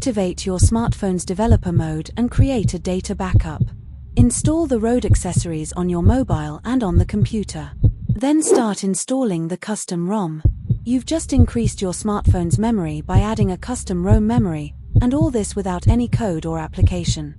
Activate your smartphone's developer mode and create a data backup. Install the road accessories on your mobile and on the computer. Then start installing the custom ROM. You've just increased your smartphone's memory by adding a custom ROM memory, and all this without any code or application.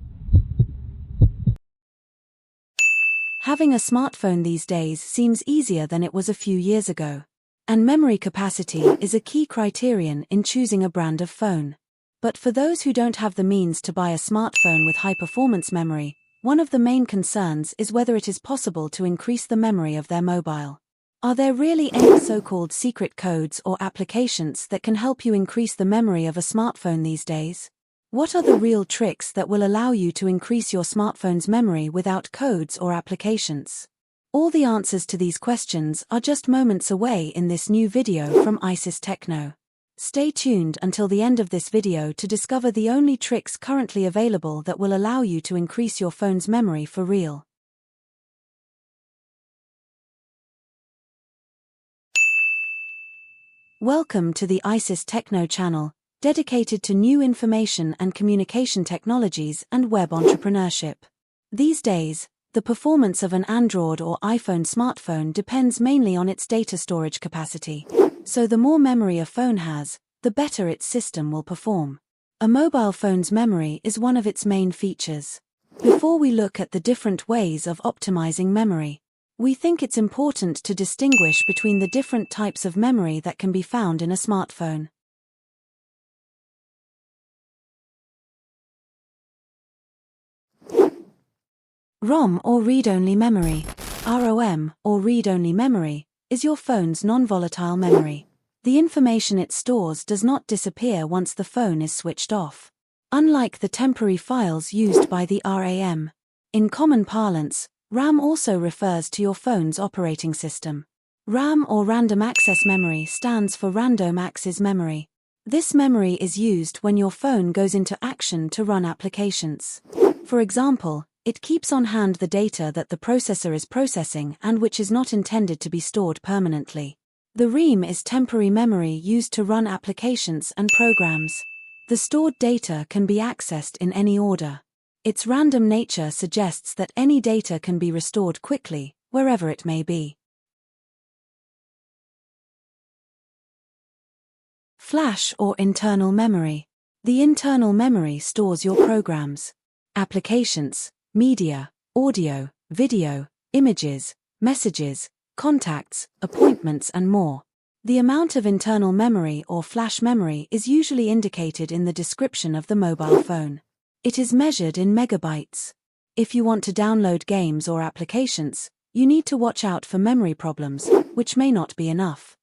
Having a smartphone these days seems easier than it was a few years ago. And memory capacity is a key criterion in choosing a brand of phone. But for those who don't have the means to buy a smartphone with high-performance memory, one of the main concerns is whether it is possible to increase the memory of their mobile. Are there really any so-called secret codes or applications that can help you increase the memory of a smartphone these days? What are the real tricks that will allow you to increase your smartphone's memory without codes or applications? All the answers to these questions are just moments away in this new video from Isis Techno. Stay tuned until the end of this video to discover the only tricks currently available that will allow you to increase your phone's memory for real. Welcome to the Isis Techno channel, dedicated to new information and communication technologies and web entrepreneurship. These days, the performance of an Android or iPhone smartphone depends mainly on its data storage capacity. So the more memory a phone has, the better its system will perform. A mobile phone's memory is one of its main features. Before we look at the different ways of optimizing memory, we think it's important to distinguish between the different types of memory that can be found in a smartphone. ROM or read-only memory, ROM or read-only memory, is your phone's non-volatile memory. The information it stores does not disappear once the phone is switched off. Unlike the temporary files used by the RAM. In common parlance, RAM also refers to your phone's operating system. RAM or random access memory stands for random access memory. This memory is used when your phone goes into action to run applications. For example, it keeps on hand the data that the processor is processing and which is not intended to be stored permanently. The RAM is temporary memory used to run applications and programs. The stored data can be accessed in any order. Its random nature suggests that any data can be restored quickly, wherever it may be. Flash or internal memory. The internal memory stores your programs, applications, media, audio, video, images, messages, contacts, appointments and more. The amount of internal memory or flash memory is usually indicated in the description of the mobile phone. It is measured in megabytes. If you want to download games or applications, you need to watch out for memory problems, which may not be enough.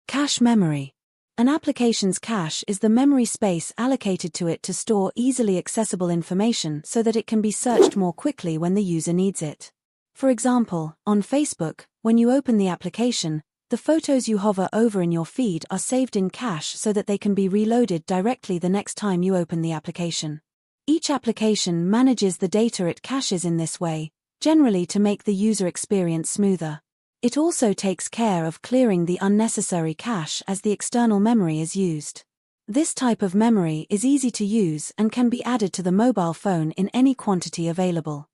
Cache memory. An application's cache is the memory space allocated to it to store easily accessible information so that it can be searched more quickly when the user needs it. For example, on Facebook, when you open the application, the photos you hover over in your feed are saved in cache so that they can be reloaded directly the next time you open the application. Each application manages the data it caches in this way, generally to make the user experience smoother. It also takes care of clearing the unnecessary cache as the external memory is used. This type of memory is easy to use and can be added to the mobile phone in any quantity available.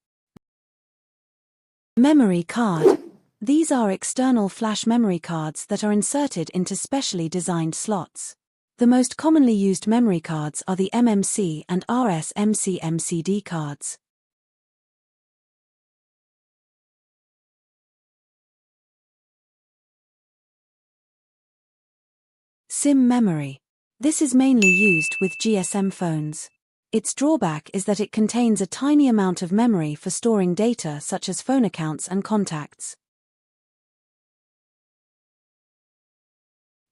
Memory card. These are external flash memory cards that are inserted into specially designed slots. The most commonly used memory cards are the MMC and RSMC MCD cards. SIM memory. This is mainly used with GSM phones. Its drawback is that it contains a tiny amount of memory for storing data such as phone accounts and contacts.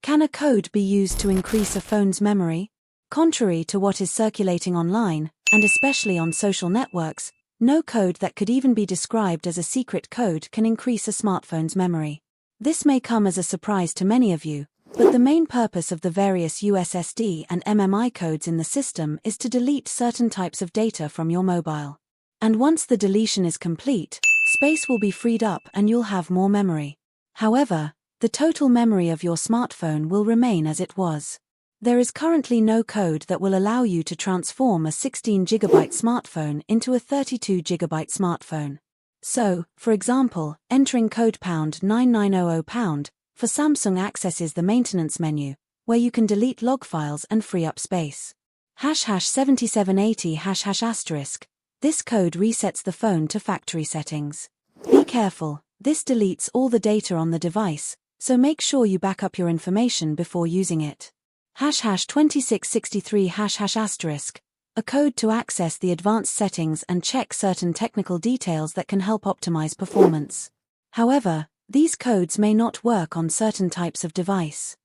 Can a code be used to increase a phone's memory? Contrary to what is circulating online, and especially on social networks, no code that could even be described as a secret code can increase a smartphone's memory. This may come as a surprise to many of you, but the main purpose of the various USSD and MMI codes in the system is to delete certain types of data from your mobile. And once the deletion is complete, space will be freed up and you'll have more memory. However, the total memory of your smartphone will remain as it was. There is currently no code that will allow you to transform a 16GB smartphone into a 32GB smartphone. So, for example, entering code #9900 for Samsung accesses the maintenance menu, where you can delete log files and free up space. #7780 #*. This code resets the phone to factory settings. Be careful, this deletes all the data on the device, so make sure you back up your information before using it. #2663 #*. A code to access the advanced settings and check certain technical details that can help optimize performance. However, these codes may not work on certain types of device.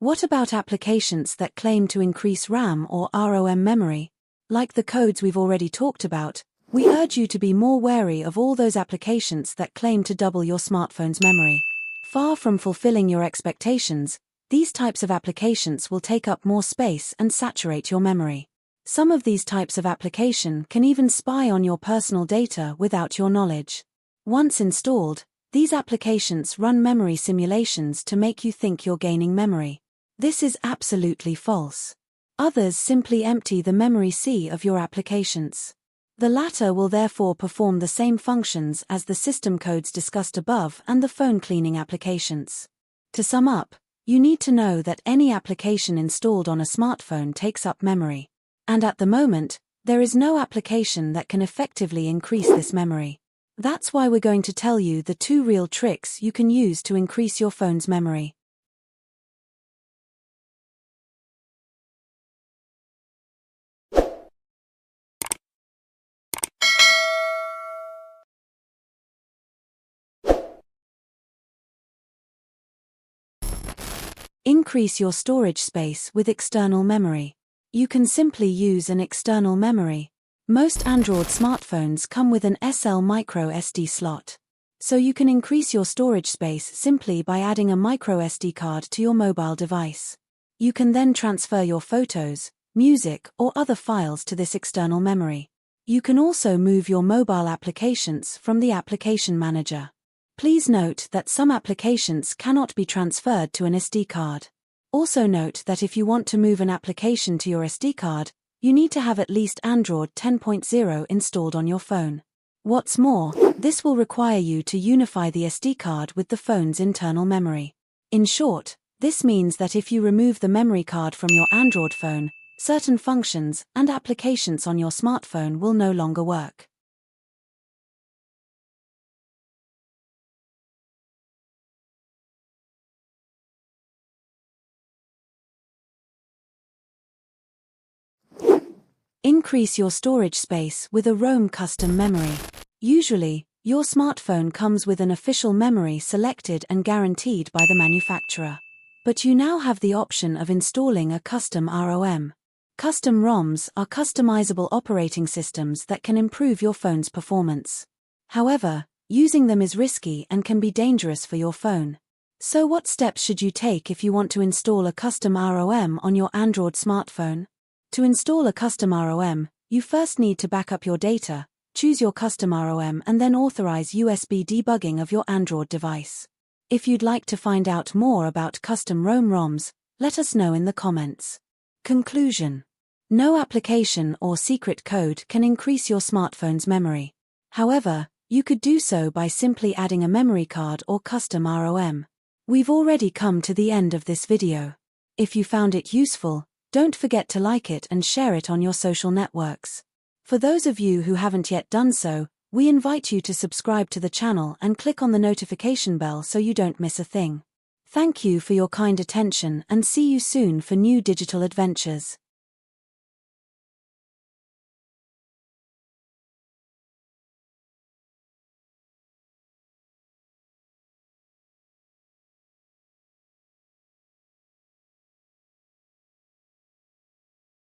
What about applications that claim to increase RAM or ROM memory? Like the codes we've already talked about, we urge you to be more wary of all those applications that claim to double your smartphone's memory. Far from fulfilling your expectations, these types of applications will take up more space and saturate your memory. Some of these types of application can even spy on your personal data without your knowledge. Once installed, these applications run memory simulations to make you think you're gaining memory. This is absolutely false. Others simply empty the memory sea of your applications. The latter will therefore perform the same functions as the system codes discussed above and the phone cleaning applications. To sum up, you need to know that any application installed on a smartphone takes up memory. And at the moment, there is no application that can effectively increase this memory. That's why we're going to tell you the 2 real tricks you can use to increase your phone's memory. Increase your storage space with external memory. You can simply use an external memory. Most Android smartphones come with an SL micro SD slot. So you can increase your storage space simply by adding a micro SD card to your mobile device. You can then transfer your photos, music, or other files to this external memory. You can also move your mobile applications from the application manager. Please note that some applications cannot be transferred to an SD card. Also note that if you want to move an application to your SD card, you need to have at least Android 10.0 installed on your phone. What's more, this will require you to unify the SD card with the phone's internal memory. In short, this means that if you remove the memory card from your Android phone, certain functions and applications on your smartphone will no longer work. Increase your storage space with a ROM custom memory. Usually, your smartphone comes with an official memory selected and guaranteed by the manufacturer. But you now have the option of installing a custom ROM. Custom ROMs are customizable operating systems that can improve your phone's performance. However, using them is risky and can be dangerous for your phone. So what steps should you take if you want to install a custom ROM on your Android smartphone? To install a custom ROM, you first need to back up your data, choose your custom ROM and then authorize USB debugging of your Android device. If you'd like to find out more about custom ROMs, let us know in the comments. Conclusion: no application or secret code can increase your smartphone's memory. However, you could do so by simply adding a memory card or custom ROM. We've already come to the end of this video. If you found it useful, don't forget to like it and share it on your social networks. For those of you who haven't yet done so, we invite you to subscribe to the channel and click on the notification bell so you don't miss a thing. Thank you for your kind attention and see you soon for new digital adventures.